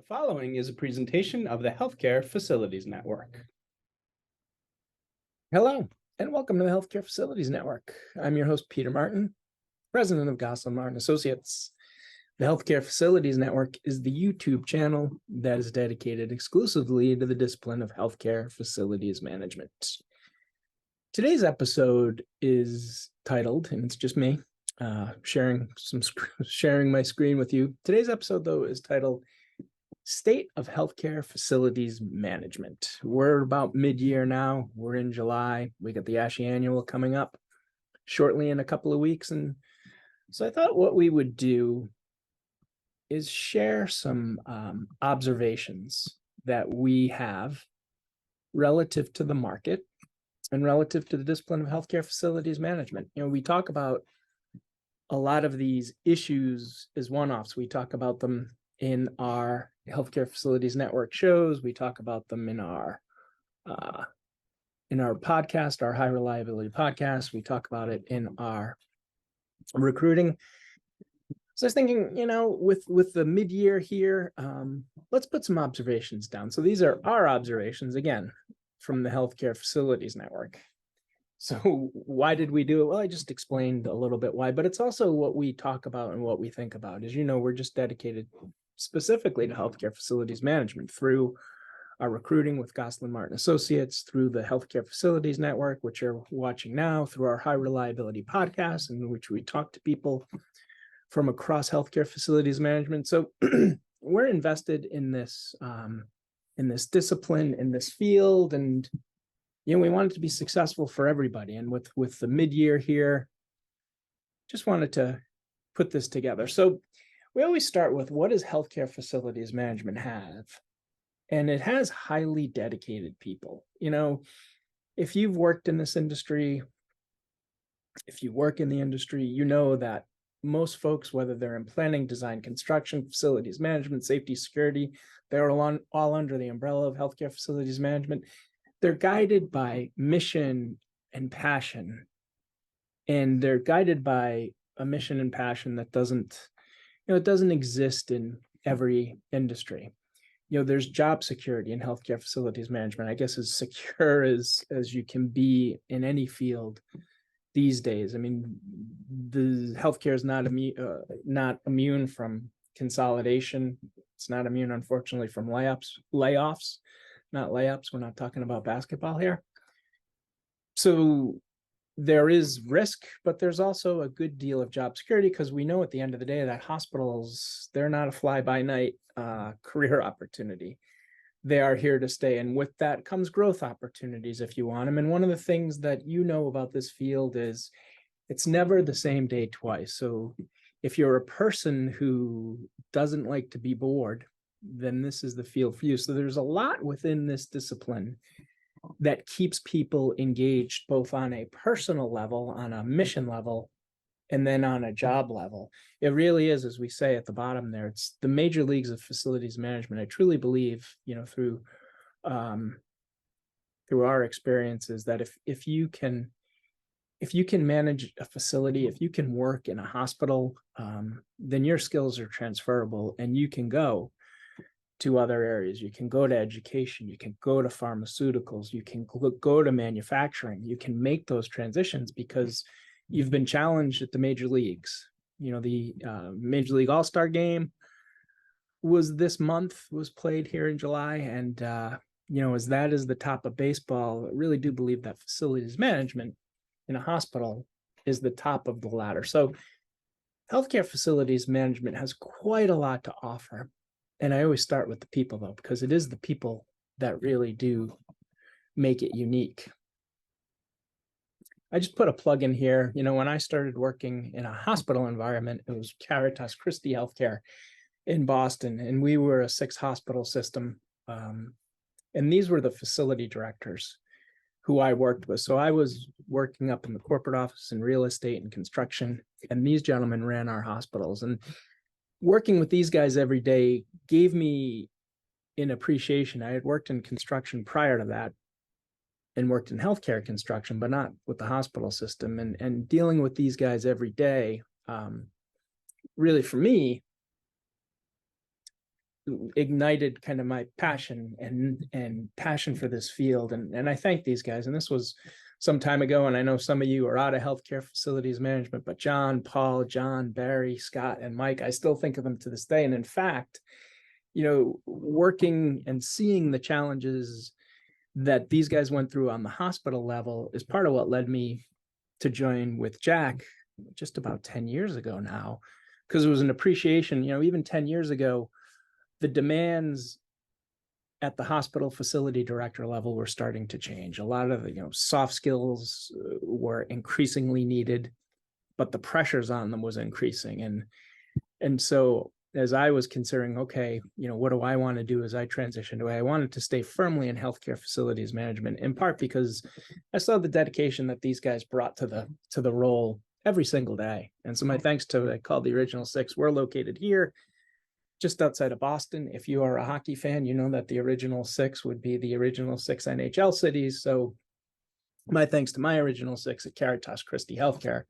Following is a presentation of the Healthcare Facilities Network. Hello, and welcome to the Healthcare Facilities Network. I'm your host, Peter Martin, president of Gosselin Martin Associates. The Healthcare Facilities Network is the YouTube channel that is dedicated exclusively to the discipline of healthcare facilities management. Today's episode is titled, and it's just me sharing my screen with you. Today's episode, though, is titled State of Healthcare Facilities Management. We're about mid-year now. We're in July. We got the ASHI Annual coming up shortly in a couple of weeks. And so I thought what we would do is share some observations that we have relative to the market and relative to the discipline of healthcare facilities management. You know, we talk about a lot of these issues as one-offs. We talk about them in our Healthcare Facilities Network shows. We talk about them in our podcast, our high reliability podcast. We talk about it in our recruiting. So I was thinking, you know, with the mid-year here, let's put some observations down. So these are our observations, again, from the Healthcare Facilities Network. So why did we do it? Well, I just explained a little bit why, but it's also what we talk about and what we think about. As you know, we're just dedicated specifically to healthcare facilities management through our recruiting with Gosselin Martin Associates, through the Healthcare Facilities Network, which you're watching now, through our high reliability podcast, in which we talk to people from across healthcare facilities management. So we're invested in this discipline, in this field, and you know, we want it to be successful for everybody. And with the mid-year here, just wanted to put this together. So we always start with, what does healthcare facilities management have? And it has highly dedicated people. You know, if you've worked in this industry, if you work in the industry, you know that most folks, whether they're in planning, design, construction, facilities management, safety, security, they're all under the umbrella of healthcare facilities management. They're guided by mission and passion. And they're guided by a mission and passion that doesn't exist in every industry. You know, there's job security in healthcare facilities management, I guess, as secure as you can be in any field these days. I mean, the healthcare is not immune from consolidation. It's not immune, unfortunately, from layoffs, not layups. We're not talking about basketball here. So there is risk, but there's also a good deal of job security, because we know at the end of the day that hospitals, they're not a fly-by-night career opportunity. They are here to stay. And with that comes growth opportunities if you want them. And one of the things that you know about this field is it's never the same day twice. So if you're a person who doesn't like to be bored, then this is the field for you. So there's a lot within this discipline that keeps people engaged, both on a personal level, on a mission level, and then on a job level. It really is, as we say at the bottom there, it's the major leagues of facilities management. I truly believe, you know, through our experiences, that if you can manage a facility, if you can work in a hospital, then your skills are transferable, and you can go to other areas. You can go to education, you can go to pharmaceuticals, you can go to manufacturing. You can make those transitions because you've been challenged at the major leagues. You know, the Major League All-Star game was played here in July. And, you know, as that is the top of baseball, I really do believe that facilities management in a hospital is the top of the ladder. So healthcare facilities management has quite a lot to offer. And I always start with the people, though, because it is the people that really do make it unique. I just put a plug in here. You know, when I started working in a hospital environment, it was Caritas Christi Healthcare in Boston, and we were a 6-hospital system. And these were the facility directors who I worked with. So I was working up in the corporate office in real estate and construction, and these gentlemen ran our hospitals. And working with these guys every day gave me an appreciation. I had worked in construction prior to that and worked in healthcare construction, but not with the hospital system. And dealing with these guys every day, really for me, ignited kind of my passion and passion for this field. And I thank these guys. And this was some time ago. And I know some of you are out of healthcare facilities management, but John, Paul, John, Barry, Scott, and Mike, I still think of them to this day. And in fact, working and seeing the challenges that these guys went through on the hospital level is part of what led me to join with Jack just about 10 years ago now, because it was an appreciation, even 10 years ago, the demands at the hospital facility director level were starting to change. A lot of the soft skills were increasingly needed, but the pressures on them was increasing. And so as I was considering, okay, what do I want to do as I transitioned away? I wanted to stay firmly in healthcare facilities management, in part because I saw the dedication that these guys brought to the role every single day. And so my thanks to, I call the Original Six. We're located here just outside of Boston. If you are a hockey fan, you know that the Original Six would be the Original Six NHL cities. So my thanks to my Original Six at Caritas Christi Healthcare.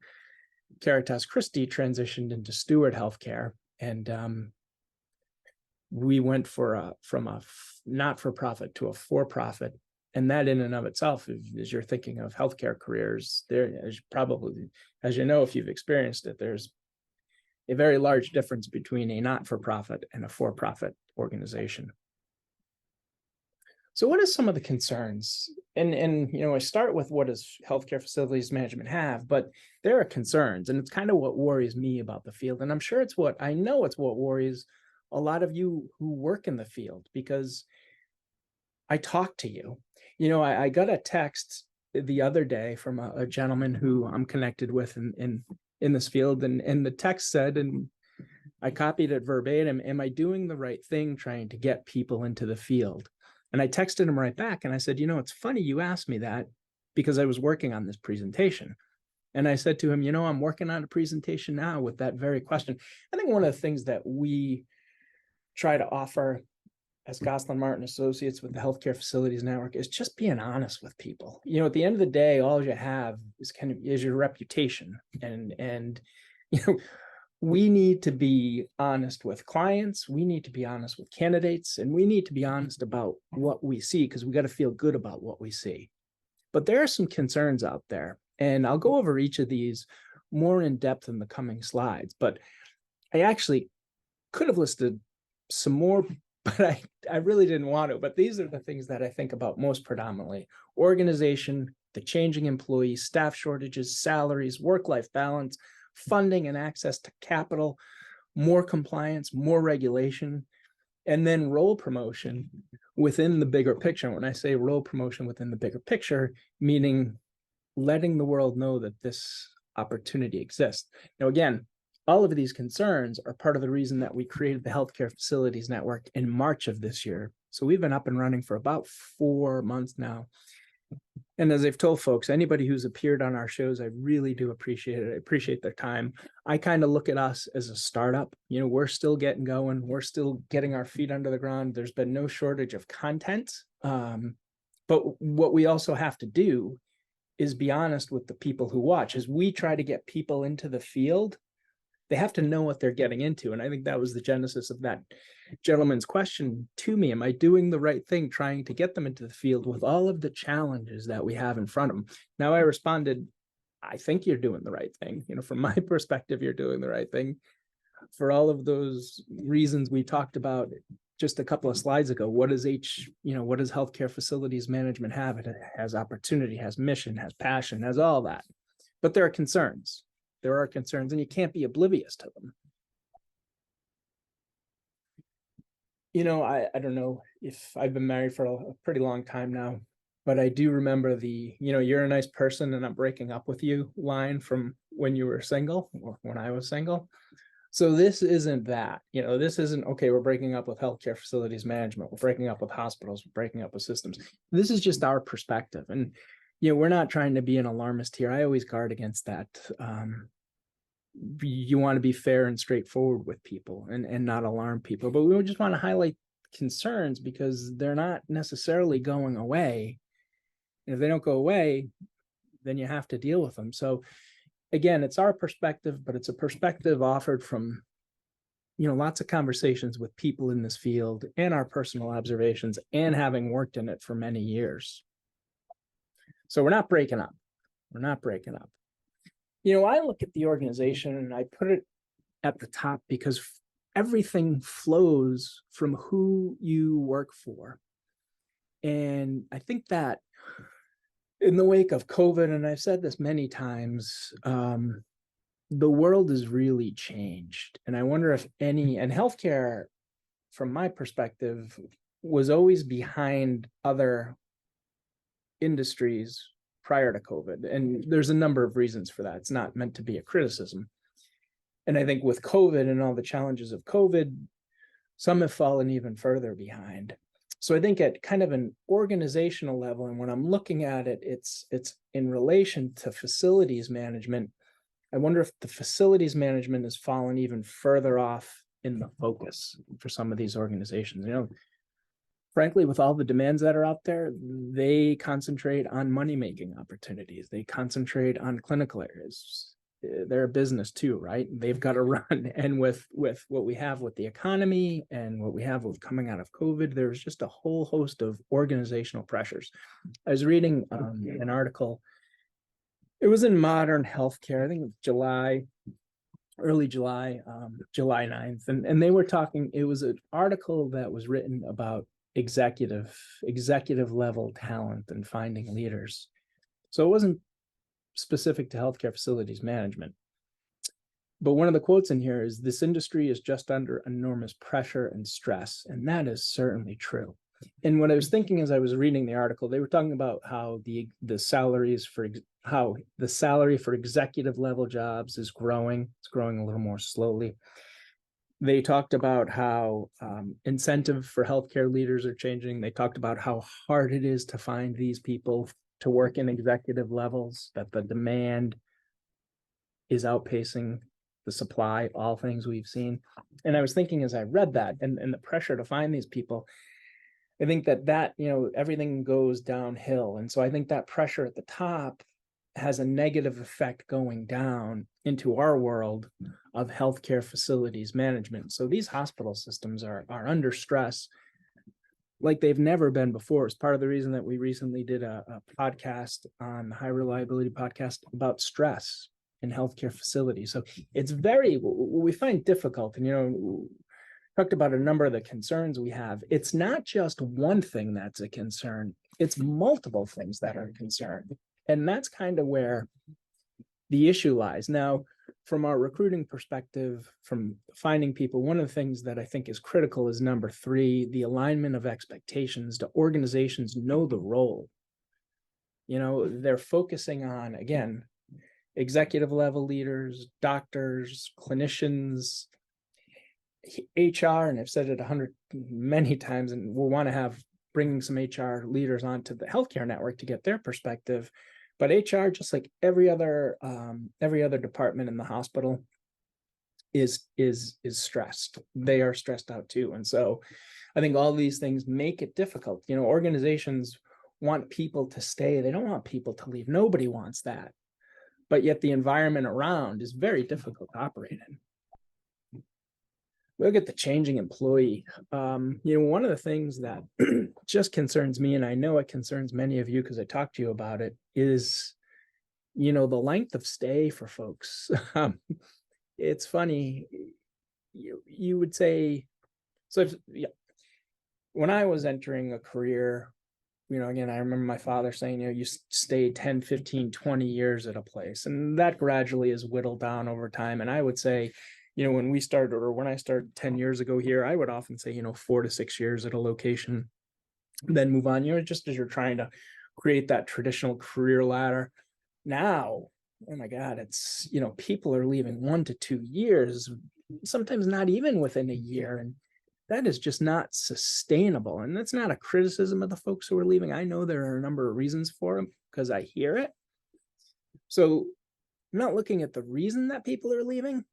Caritas Christi transitioned into Steward Healthcare, and we went from a not-for-profit to a for-profit. And that in and of itself, as you're thinking of healthcare careers, there is probably, as you know, if you've experienced it, there's a very large difference between a not-for-profit and a for-profit organization. So what are some of the concerns? And I start with what does healthcare facilities management have, but there are concerns, and it's kind of what worries me about the field. And I'm sure it's what worries a lot of you who work in the field, because I talk to you. I got a text the other day from a gentleman who I'm connected with in this field, and the text said, and I copied it verbatim, am I doing the right thing trying to get people into the field? And I texted him right back and I said, it's funny you asked me that, because I was working on this presentation. And I said to him, I'm working on a presentation now with that very question. I think one of the things that we try to offer as Gosselin Martin Associates with the Healthcare Facilities Network is just being honest with people. At the end of the day, all you have is your reputation. And we need to be honest with clients. We need to be honest with candidates, and we need to be honest about what we see, because we got to feel good about what we see. But there are some concerns out there, and I'll go over each of these more in depth in the coming slides. But I actually could have listed some more, but I really didn't want to. But these are the things that I think about most predominantly: organization, the changing employee, staff shortages, salaries, work-life balance, funding and access to capital, more compliance, more regulation, and then role promotion within the bigger picture. When I say role promotion within the bigger picture, meaning letting the world know that this opportunity exists. Now, again, all of these concerns are part of the reason that we created the Healthcare Facilities Network in March of this year. So we've been up and running for about 4 months now. And as I've told folks, anybody who's appeared on our shows, I really do appreciate it. I appreciate their time. I kind of look at us as a startup. We're still getting going. We're still getting our feet under the ground. There's been no shortage of content. But what we also have to do is be honest with the people who watch. As we try to get people into the field, they have to know what they're getting into. And I think that was the genesis of that gentleman's question to me. Am I doing the right thing trying to get them into the field with all of the challenges that we have in front of them? Now, I responded, I think you're doing the right thing. From my perspective, you're doing the right thing for all of those reasons we talked about just a couple of slides ago. What does healthcare facilities management have? It has opportunity, has mission, has passion, has all that. But there are concerns. There are concerns, and you can't be oblivious to them. I don't know if I've been married for a pretty long time now, but I do remember the, you're a nice person and I'm breaking up with you line from when you were single or when I was single. So this isn't that, this isn't, okay, we're breaking up with healthcare facilities management. We're breaking up with hospitals. We're breaking up with systems. This is just our perspective. And, we're not trying to be an alarmist here. I always guard against that. You want to be fair and straightforward with people and not alarm people, but we just want to highlight concerns because they're not necessarily going away. And if they don't go away, then you have to deal with them. So again, it's our perspective, but it's a perspective offered from lots of conversations with people in this field and our personal observations and having worked in it for many years. So we're not breaking up. We're not breaking up. I look at the organization and I put it at the top because everything flows from who you work for. And I think that in the wake of COVID, and I've said this many times, the world has really changed. And I wonder if and healthcare, from my perspective, was always behind other industries prior to COVID. And there's a number of reasons for that. It's not meant to be a criticism. And I think with COVID and all the challenges of COVID, some have fallen even further behind. So I think at kind of an organizational level, and when I'm looking at it, it's in relation to facilities management. I wonder if the facilities management has fallen even further off in the focus for some of these organizations. Frankly, with all the demands that are out there, they concentrate on money-making opportunities. They concentrate on clinical areas. They're a business too, right? They've got to run. And with what we have with the economy and what we have with coming out of COVID, there's just a whole host of organizational pressures. I was reading an article. It was in Modern Healthcare, I think it was early July, July 9th. And they were talking, it was an article that was written about executive level talent and finding leaders. So it wasn't specific to healthcare facilities management. But one of the quotes in here is, "This industry is just under enormous pressure and stress." And that is certainly true. And what I was thinking as I was reading the article, they were talking about how the salary for executive level jobs is growing. It's growing a little more slowly. They talked about how incentive for healthcare leaders are changing. They talked about how hard it is to find these people to work in executive levels, that the demand is outpacing the supply, all things we've seen. And I was thinking as I read that and the pressure to find these people, I think that everything goes downhill. And so I think that pressure at the top has a negative effect going down into our world of healthcare facilities management. So these hospital systems are under stress like they've never been before. It's part of the reason that we recently did a podcast on the High Reliability podcast about stress in healthcare facilities. So it's we find difficult, and talked about a number of the concerns we have. It's not just one thing that's a concern, it's multiple things that are a concern. And that's kind of where the issue lies. Now, from our recruiting perspective, from finding people, one of the things that I think is critical is number 3, the alignment of expectations. The organizations know the role. They're focusing on, again, executive level leaders, doctors, clinicians, HR, and I've said it many times, and we'll want to bringing some HR leaders onto the healthcare network to get their perspective. But HR, just like every other department in the hospital, is stressed. They are stressed out too. And so I think all these things make it difficult. Organizations want people to stay. They don't want people to leave. Nobody wants that. But yet the environment around is very difficult to operate in. Look at the changing employee. One of the things that just concerns me, and I know it concerns many of you because I talked to you about it, is, the length of stay for folks. It's funny. You would say, when I was entering a career, again, I remember my father saying, you stay 10, 15, 20 years at a place, and that gradually is whittled down over time. And I would say, when we started, or when I started 10 years ago here, I would often say, 4 to 6 years at a location, then move on, just as you're trying to create that traditional career ladder. Now, oh my God, it's, people are leaving 1 to 2 years, sometimes not even within a year. And that is just not sustainable. And that's not a criticism of the folks who are leaving. I know there are a number of reasons for them because I hear it. So I'm not looking at the reason that people are leaving,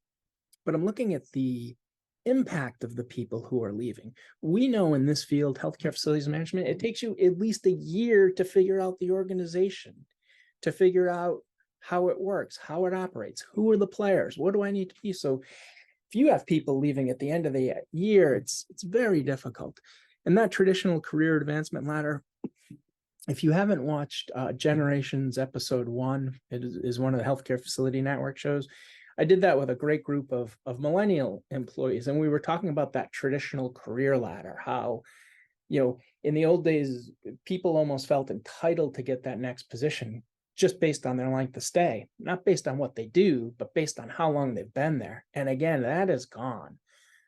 but I'm looking at the impact of the people who are leaving. We know in this field, healthcare facilities management, it takes you at least a year to figure out the organization, to figure out how it works, how it operates, who are the players, what do I need to be? So if you have people leaving at the end of the year, it's very difficult. And that traditional career advancement ladder, if you haven't watched Generations episode 1, it is one of the Healthcare Facility Network shows. I did that with a great group of millennial employees, and we were talking about that traditional career ladder, how, in the old days, people almost felt entitled to get that next position just based on their length of stay, not based on what they do, but based on how long they've been there. And again, that is gone.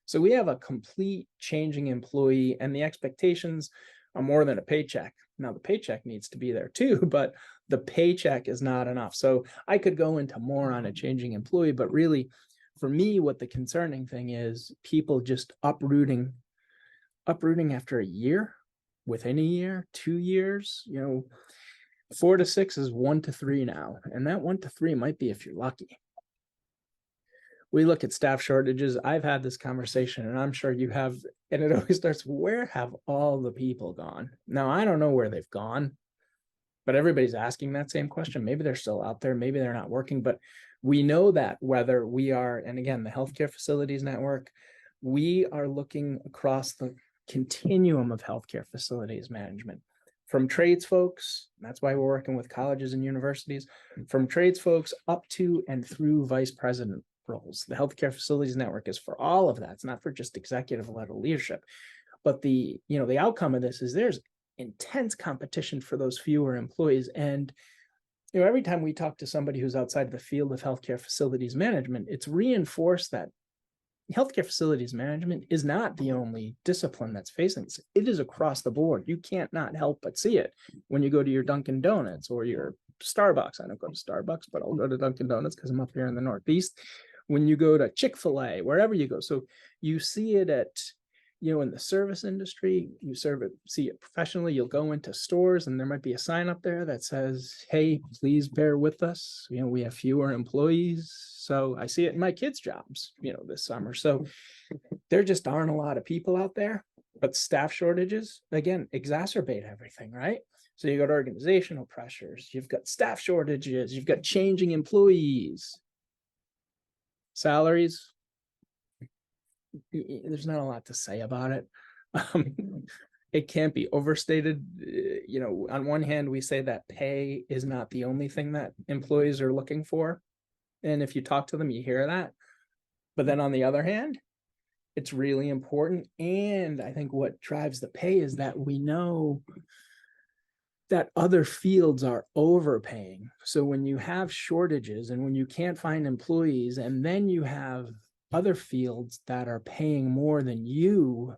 So we have a complete changing employee, and the expectations are more than a paycheck. Now, the paycheck needs to be there too, but the paycheck is not enough. So I could go into more on a changing employee, but really, for me, what the concerning thing is, people just uprooting after a year, within a year, 2 years, 4 to 6 is 1 to 3 now. And that 1 to 3 might be if you're lucky. We look at staff shortages. I've had this conversation, and I'm sure you have, and it always starts, where have all the people gone? Now, I don't know where they've gone, but everybody's asking that same question. Maybe they're still out there, maybe they're not working, but we know that whether we are, and again, the Healthcare Facilities Network, we are looking across the continuum of healthcare facilities management, from trades folks, that's why we're working with colleges and universities, from trades folks up to and through vice president roles. The Healthcare Facilities Network is for all of that. It's not for just executive level leadership. But the outcome of this is there's intense competition for those fewer employees. And every time we talk to somebody who's outside the field of healthcare facilities management, it's reinforced that healthcare facilities management is not the only discipline that's facing this. It is across the board. You can't not help but see it when you go to your Dunkin' Donuts or your Starbucks. I don't go to Starbucks, but I'll go to Dunkin' Donuts because I'm up here in the Northeast. When you go to Chick-fil-A, wherever you go. So you see it at, in the service industry, you see it professionally. You'll go into stores and there might be a sign up there that says, hey, please bear with us. We have fewer employees. So I see it in my kids' jobs, this summer. So there just aren't a lot of people out there, but staff shortages, again, exacerbate everything, right? So you got organizational pressures, you've got staff shortages, you've got changing employees. Salaries, there's not a lot to say about it. It can't be overstated. On one hand, we say that pay is not the only thing that employees are looking for. And if you talk to them, you hear that. But then on the other hand, it's really important. And I think what drives the pay is that we know that other fields are overpaying. So when you have shortages and when you can't find employees, and then you have other fields that are paying more than you,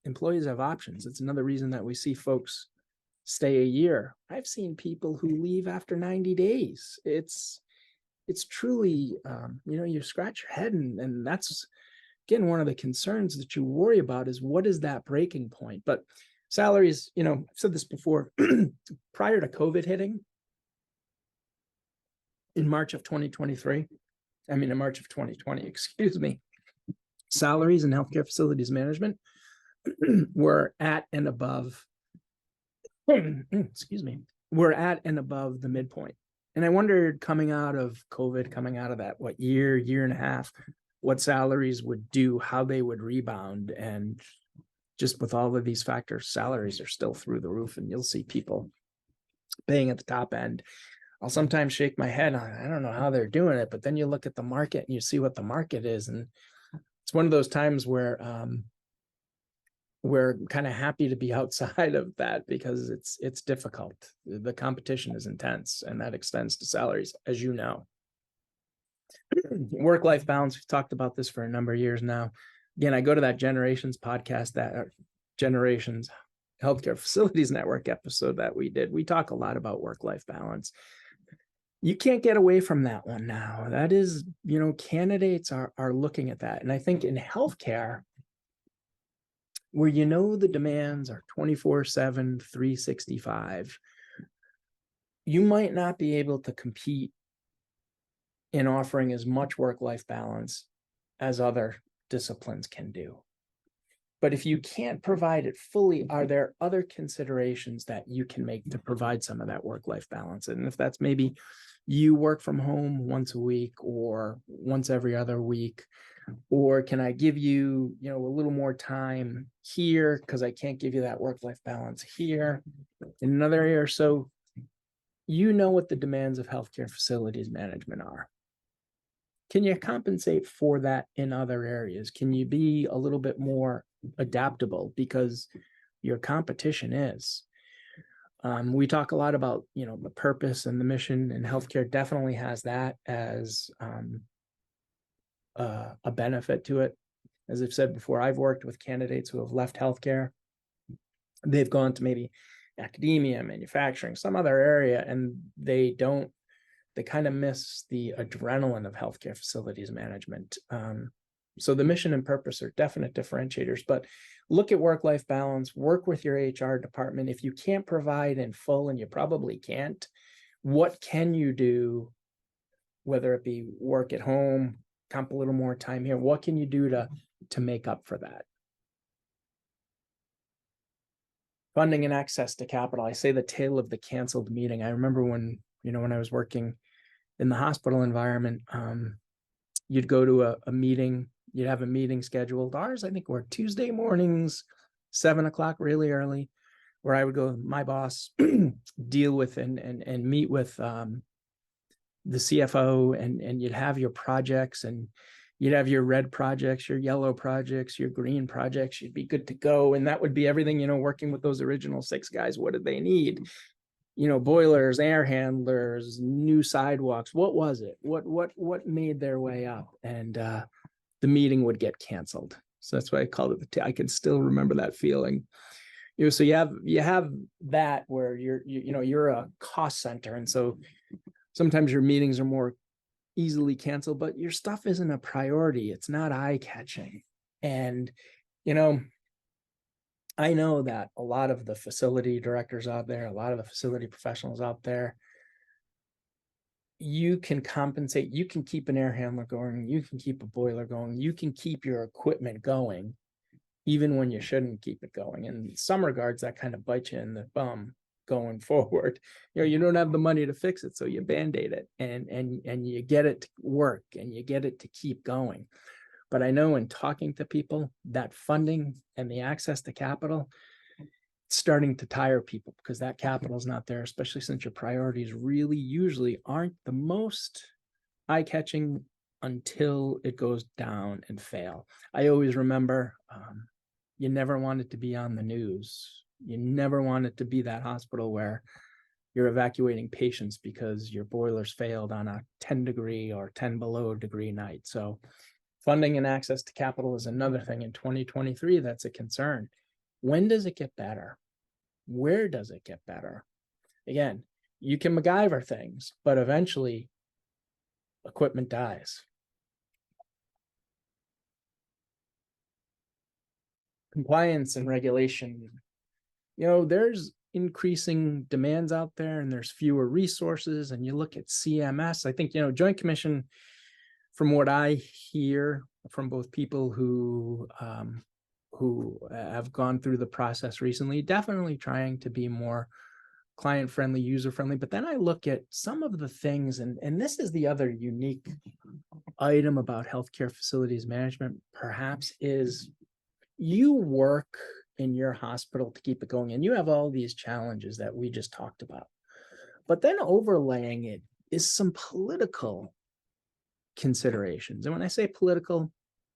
employees have options. It's another reason that we see folks stay a year. I've seen people who leave after 90 days. It's truly, you scratch your head, and that's, again, one of the concerns that you worry about is what is that breaking point? But salaries, I've said this before, prior to COVID hitting in March of 2020, salaries in healthcare facilities management were at and above, we're at and above the midpoint. And I wondered, coming out of COVID, coming out of that, year and a half, what salaries would do, how they would rebound. And just with all of these factors, salaries are still through the roof, and you'll see people paying at the top end. I'll sometimes shake my head on, I don't know how they're doing it, but then you look at the market and you see what the market is. And it's one of those times where we're kind of happy to be outside of that, because it's difficult. The competition is intense, and that extends to salaries, as you know. Work-life balance, we've talked about this for a number of years now. Again, I go to that Generations podcast, Generations Healthcare Facilities Network episode that we did. We talk a lot about work-life balance. You can't get away from that one now. That is, candidates are looking at that. And I think in healthcare, where the demands are 24/7, 365, you might not be able to compete in offering as much work-life balance as other disciplines can do. But if you can't provide it fully, are there other considerations that you can make to provide some of that work-life balance? And if that's maybe you work from home once a week or once every other week, or can I give you, a little more time here because I can't give you that work-life balance here in another area or so, what the demands of healthcare facilities management are. Can you compensate for that in other areas? Can you be a little bit more adaptable because your competition is? We talk a lot about, the purpose and the mission, and healthcare definitely has that as a benefit to it. As I've said before, I've worked with candidates who have left healthcare. They've gone to maybe academia, manufacturing, some other area, and they kind of miss the adrenaline of healthcare facilities management. So the mission and purpose are definite differentiators, but look at work-life balance, work with your HR department. If you can't provide in full, and you probably can't, what can you do, whether it be work at home, comp a little more time here, what can you do to make up for that? Funding and access to capital. I say the tale of the canceled meeting. I remember when I was working in the hospital environment, you'd go to a meeting, you'd have a meeting scheduled. Ours, I think, were Tuesday mornings, 7:00, really early, where I would go with my boss, deal with and meet with the CFO, and you'd have your projects, and you'd have your red projects, your yellow projects, your green projects. You'd be good to go. And that would be everything, working with those original 6 guys. What did they need? Boilers, air handlers, new sidewalks. What was it? What made their way up? And the meeting would get canceled. So that's why I called it I can still remember that feeling. So you have that where you're a cost center, and so sometimes your meetings are more easily canceled, but your stuff isn't a priority. It's not eye-catching. And I know that a lot of the facility directors out there, a lot of the facility professionals out there, you can compensate. You can keep an air handler going. You can keep a boiler going. You can keep your equipment going, even when you shouldn't keep it going. In some regards, that kind of bites you in the bum going forward. You don't have the money to fix it, so you band-aid it, and you get it to work, and you get it to keep going. But I know in talking to people, that funding and the access to capital, it's starting to tire people because that capital is not there, especially since your priorities really usually aren't the most eye-catching until it goes down and fail. I always remember you never wanted to be on the news. You never want it to be that hospital where you're evacuating patients because your boilers failed on a 10-degree or 10 below degree night. So funding and access to capital is another thing in 2023 that's a concern. When does it get better? Where does it get better? Again, you can MacGyver things, but eventually equipment dies. Compliance and regulation. There's increasing demands out there, and there's fewer resources. And you look at CMS, I think, Joint Commission, from what I hear from both people who have gone through the process recently, definitely trying to be more client-friendly, user-friendly. But then I look at some of the things, and this is the other unique item about healthcare facilities management, perhaps, is you work in your hospital to keep it going, and you have all these challenges that we just talked about. But then overlaying it is some political considerations. And when I say political,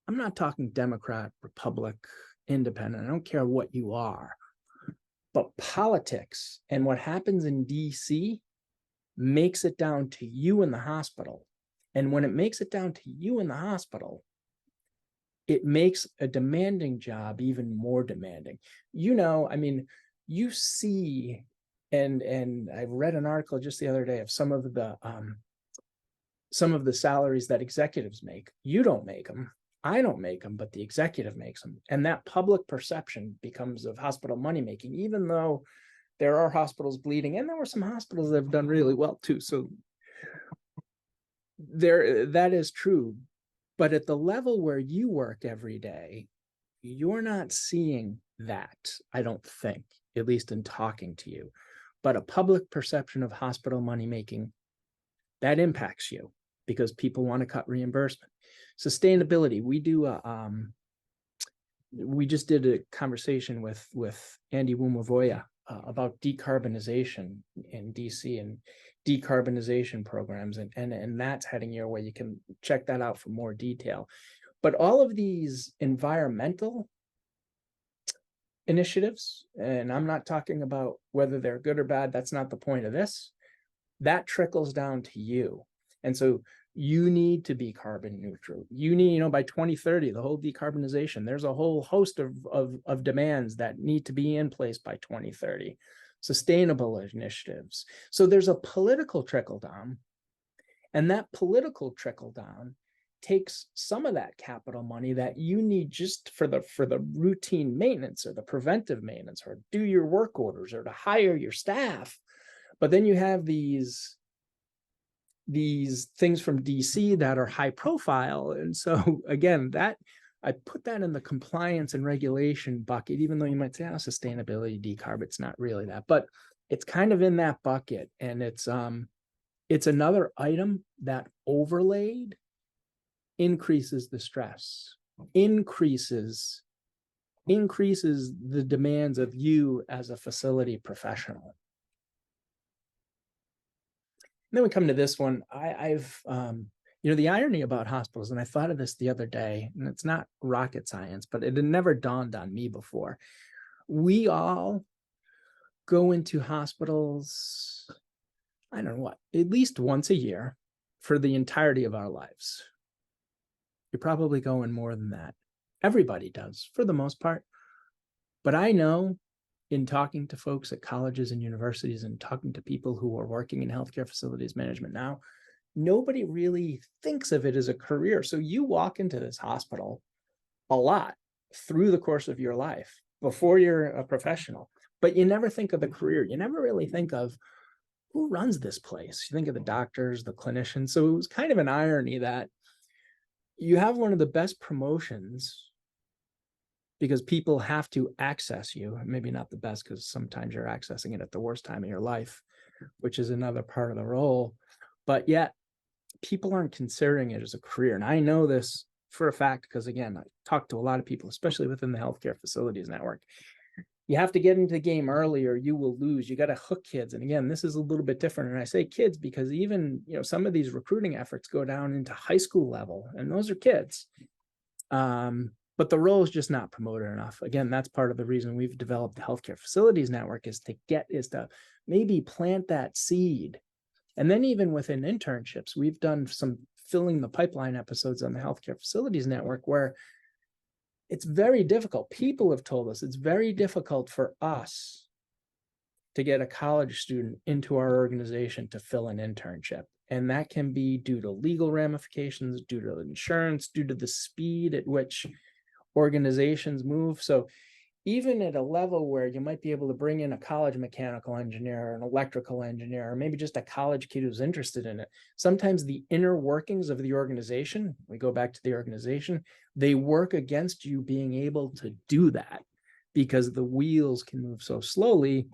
I'm not talking Democrat, Republic, Independent. I don't care what you are. But politics and what happens in DC makes it down to you in the hospital. And when it makes it down to you in the hospital, it makes a demanding job even more demanding. You see, and I read an article just the other day of some of the salaries that executives make. You don't make them. I don't make them, but the executive makes them. And that public perception becomes of hospital money making, even though there are hospitals bleeding, and there were some hospitals that have done really well too. So that is true. But at the level where you work every day, you're not seeing that, I don't think, at least in talking to you. But a public perception of hospital money making, that impacts you because people want to cut reimbursement. Sustainability, we just did a conversation with Andy Wumavoya about decarbonization in DC and decarbonization programs, and that's heading your way. You can check that out for more detail. But all of these environmental initiatives, and I'm not talking about whether they're good or bad, that's not the point of this, that trickles down to you. And so you need to be carbon neutral. You need, by 2030, the whole decarbonization, there's a whole host of demands that need to be in place by 2030, sustainable initiatives. So there's a political trickle down, and that political trickle down takes some of that capital money that you need just for the routine maintenance or the preventive maintenance or do your work orders or to hire your staff. But then you have these things from DC that are high profile. And so again, that I put that in the compliance and regulation bucket, even though you might say, sustainability, decarb, it's not really that, but it's kind of in that bucket. And it's another item that overlaid increases the stress, increases the demands of you as a facility professional. And then we come to this one. I've the irony about hospitals, and I thought of this the other day, and it's not rocket science, but it had never dawned on me before. We all go into hospitals, I don't know what, at least once a year for the entirety of our lives. You're probably going more than that. Everybody does, for the most part. But I know, in talking to folks at colleges and universities and talking to people who are working in healthcare facilities management now, nobody really thinks of it as a career. So you walk into this hospital a lot through the course of your life before you're a professional, but you never think of the career. You never really think of who runs this place. You think of the doctors, the clinicians. So it was kind of an irony that you have one of the best promotions because people have to access you. Maybe not the best, because sometimes you're accessing it at the worst time of your life, which is another part of the role. But yet people aren't considering it as a career. And I know this for a fact, because again, I talk to a lot of people, especially within the healthcare facilities network. You have to get into the game early or you will lose. You got to hook kids. And again, this is a little bit different. And I say kids because even, some of these recruiting efforts go down into high school level, and those are kids. But the role is just not promoted enough. Again, that's part of the reason we've developed the healthcare facilities network is to maybe plant that seed. And then even within internships, we've done some filling the pipeline episodes on the healthcare facilities network where it's very difficult. People have told us it's very difficult for us to get a college student into our organization to fill an internship. And that can be due to legal ramifications, due to insurance, due to the speed at which organizations move. So even at a level where you might be able to bring in a college mechanical engineer, an electrical engineer, or maybe just a college kid who's interested in it, sometimes the inner workings of the organization, we go back to the organization, they work against you being able to do that because the wheels can move so slowly.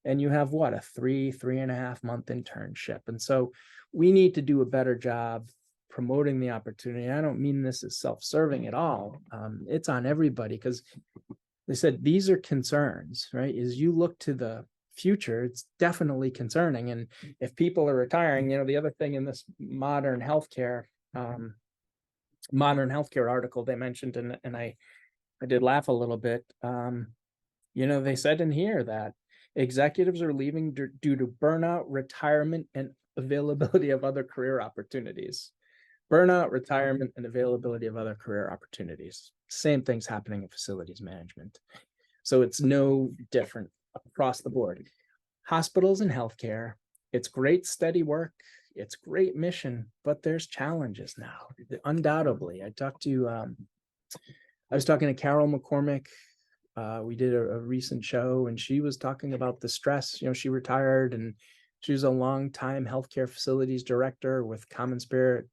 And you have a 3.5 month internship. And so we need to do a better job promoting the opportunity. I don't mean this as self-serving at all. It's on everybody because they said these are concerns, right? As you look to the future, it's definitely concerning. And if people are retiring, the other thing in this modern healthcare article they mentioned, and I did laugh a little bit. They said in here that executives are leaving due to burnout, retirement, and availability of other career opportunities. Burnout, retirement, and availability of other career opportunities. Same things happening in facilities management. So it's no different across the board. Hospitals and healthcare, it's great steady work, it's great mission, but there's challenges now, undoubtedly. I was talking to Carol McCormick. We did a recent show, and she was talking about the stress. She retired, and she was a long-time healthcare facilities director with Common Spirit,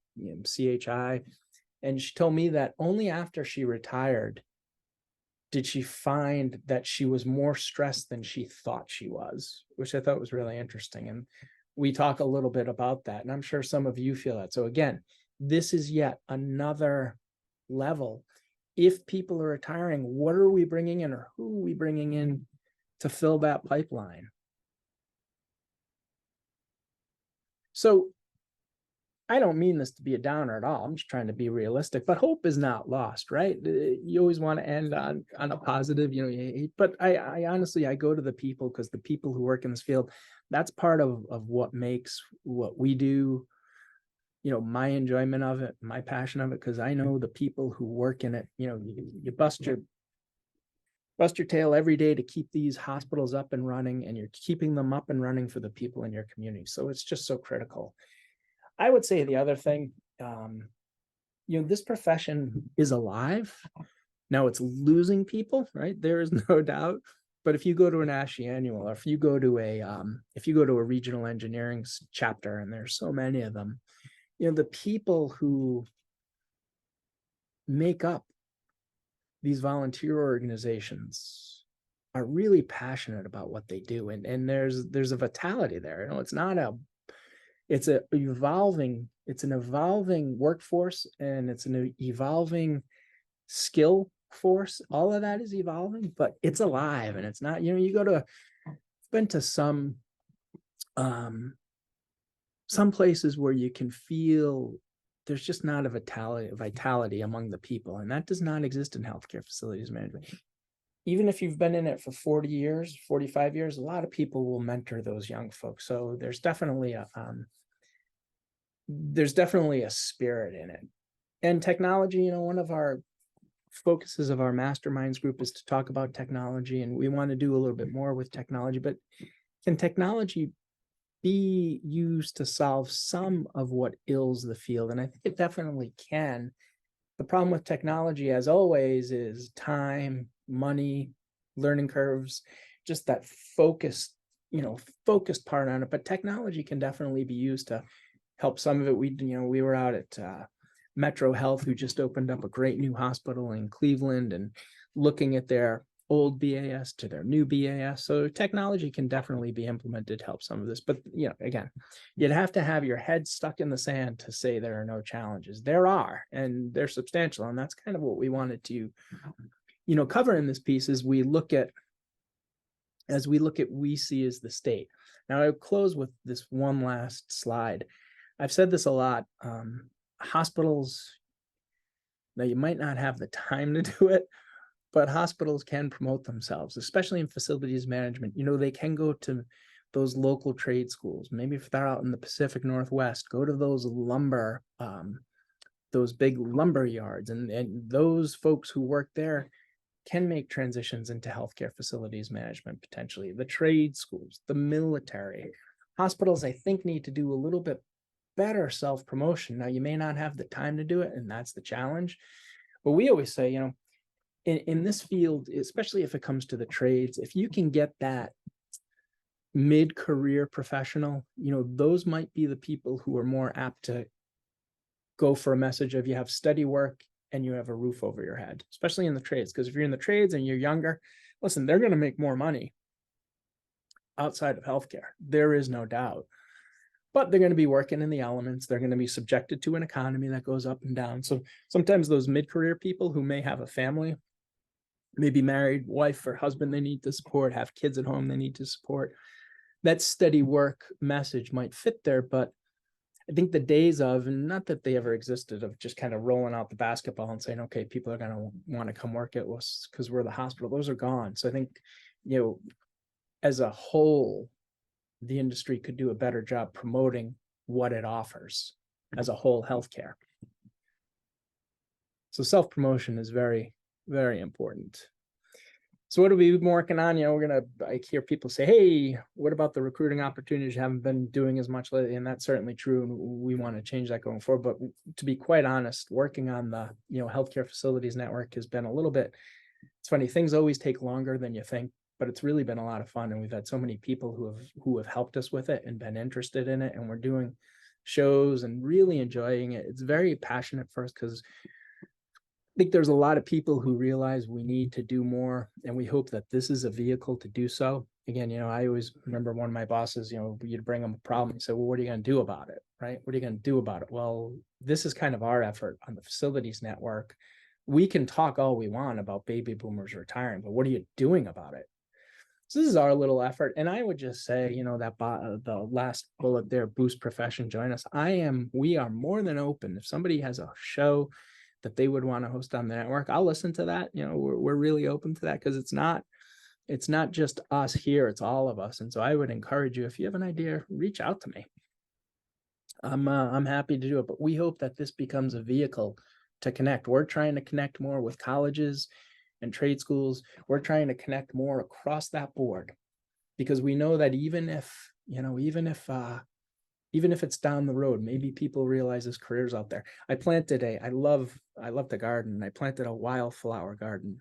CHI. And she told me that only after she retired did she find that she was more stressed than she thought she was, which I thought was really interesting. And we talk a little bit about that. And I'm sure some of you feel that. So again, this is yet another level. If people are retiring, what are we bringing in, or who are we bringing in to fill that pipeline? So I don't mean this to be a downer at all. I'm just trying to be realistic, but hope is not lost, right? You always want to end on a positive, but I honestly, I go to the people, because the people who work in this field, that's part of what makes what we do, my enjoyment of it, my passion of it, because I know the people who work in it, you bust your tail every day to keep these hospitals up and running, and you're keeping them up and running for the people in your community. So it's just so critical. I would say the other thing, this profession is alive. Now it's losing people, right? There is no doubt. But if you go to an ASHI annual, or if you go to a regional engineering chapter, and there's so many of them, the people who make up these volunteer organizations are really passionate about what they do. And there's a vitality there. It's an evolving workforce, and it's an evolving skill force. All of that is evolving, but it's alive, and it's not, been to some places where you can feel there's just not a vitality among the people, and that does not exist in healthcare facilities management. Even if you've been in it for 40 years, 45 years, a lot of people will mentor those young folks. So there's definitely a spirit in it. And technology, one of our focuses of our masterminds group is to talk about technology, and we want to do a little bit more with technology. But can technology be used to solve some of what ails the field? And I think it definitely can. The problem with technology, as always, is time, money, learning curves, just that focused part on it. But technology can definitely be used to help some of it. We were out at Metro Health, who just opened up a great new hospital in Cleveland, and looking at their old BAS to their new BAS. So technology can definitely be implemented to help some of this. But again, you'd have to have your head stuck in the sand to say there are no challenges. There are, and they're substantial. And that's kind of what we wanted to cover in this piece, as we look at we see as the state. Now I'll close with this one last slide. I've said this a lot. Hospitals, now you might not have the time to do it, but hospitals can promote themselves, especially in facilities management. They can go to those local trade schools. Maybe if they're out in the Pacific Northwest, go to those those big lumber yards, and those folks who work there can make transitions into healthcare facilities management, potentially. The trade schools, the military. Hospitals, I think, need to do a little bit better self-promotion. Now, you may not have the time to do it, and that's the challenge. But we always say, in this field, especially if it comes to the trades, if you can get that mid-career professional, those might be the people who are more apt to go for a message of, you have steady work and you have a roof over your head, especially in the trades. Because if you're in the trades and you're younger, listen, they're going to make more money outside of healthcare. There is no doubt. But they're going to be working in the elements. They're going to be subjected to an economy that goes up and down. So sometimes those mid-career people who may have a family, maybe married, wife or husband they need to support, have kids at home they need to support, that steady work message might fit there. But I think the days of, and not that they ever existed, of just kind of rolling out the basketball and saying, okay, people are going to want to come work at us because we're the hospital, those are gone. So I think, as a whole, the industry could do a better job promoting what it offers as a whole healthcare. So self-promotion is very, very important. So what have we been working on? I hear people say, hey, what about the recruiting opportunities? You haven't been doing as much lately. And that's certainly true. And we want to change that going forward. But to be quite honest, working on the, healthcare facilities network has been a little bit, it's funny, things always take longer than you think, but it's really been a lot of fun. And we've had so many people who have helped us with it and been interested in it. And we're doing shows and really enjoying it. It's very passionate for us, because think there's a lot of people who realize we need to do more, and we hope that this is a vehicle to do so. Again, I always remember one of my bosses, you'd bring them a problem and say, well, what are you going to do about it? Right? What are you going to do about it? Well, this is kind of our effort on the facilities network. We can talk all we want about baby boomers retiring, but what are you doing about it? So this is our little effort. And I would just say, that the last bullet there, boost profession, join us. We are more than open. If somebody has a show that they would want to host on the network, I'll listen to that. We're really open to that, because it's not just us here, it's all of us. And so I would encourage you, if you have an idea, reach out to me. I'm happy to do it, but we hope that this becomes a vehicle to connect. We're trying to connect more with colleges and trade schools. We're trying to connect more across that board, because we know that even if it's down the road, maybe people realize there's careers out there. I love to garden. I planted a wildflower garden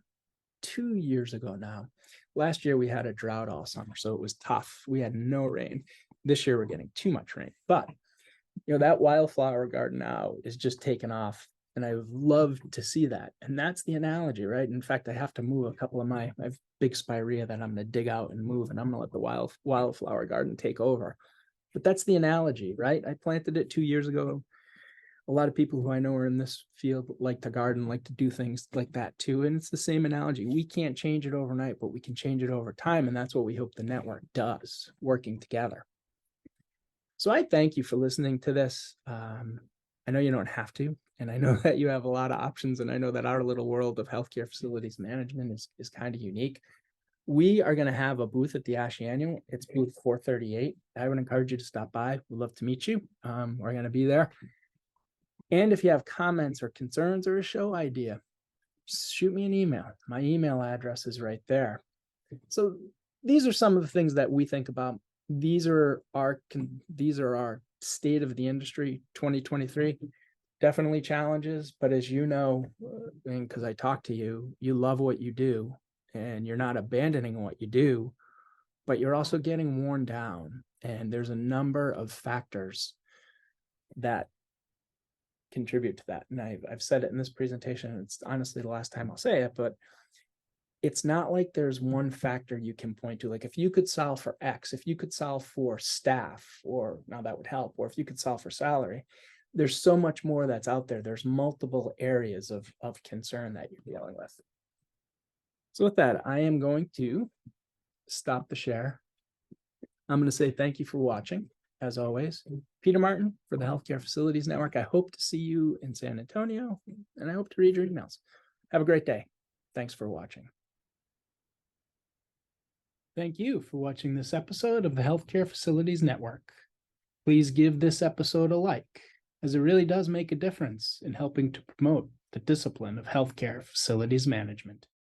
2 years ago now. Last year we had a drought all summer, so it was tough. We had no rain. This year we're getting too much rain, but that wildflower garden now is just taken off, and I would love to see that. And that's the analogy, right? In fact, I have to move a couple of I have big spirea that I'm going to dig out and move, and I'm going to let the wildflower garden take over. But that's the analogy, right? I planted it 2 years ago. A lot of people who I know are in this field like to garden, like to do things like that too. And it's the same analogy. We can't change it overnight, but we can change it over time. And that's what we hope the network does, working together. So I thank you for listening to this. I know you don't have to, and I know that you have a lot of options, and I know that our little world of healthcare facilities management is kind of unique. We are going to have a booth at the ASHI Annual. It's booth 438. I would encourage you to stop by. We'd love to meet you. We're going to be there. And if you have comments or concerns or a show idea, shoot me an email. My email address is right there. So these are some of the things that we think about. These are our state of the industry 2023. Definitely challenges, but as you know, and because I talk to you, you love what you do, and you're not abandoning what you do, but you're also getting worn down. And there's a number of factors that contribute to that. And I've said it in this presentation, and it's honestly the last time I'll say it, but it's not like there's one factor you can point to. Like, if you could solve for X, if you could solve for staff, or now that would help, or if you could solve for salary, there's so much more that's out there. There's multiple areas of concern that you're dealing with. So with that, I am going to stop the share. I'm going to say thank you for watching. As always, Peter Martin for the Healthcare Facilities Network. I hope to see you in San Antonio, and I hope to read your emails. Have a great day. Thanks for watching. Thank you for watching this episode of the Healthcare Facilities Network. Please give this episode a like, as it really does make a difference in helping to promote the discipline of healthcare facilities management.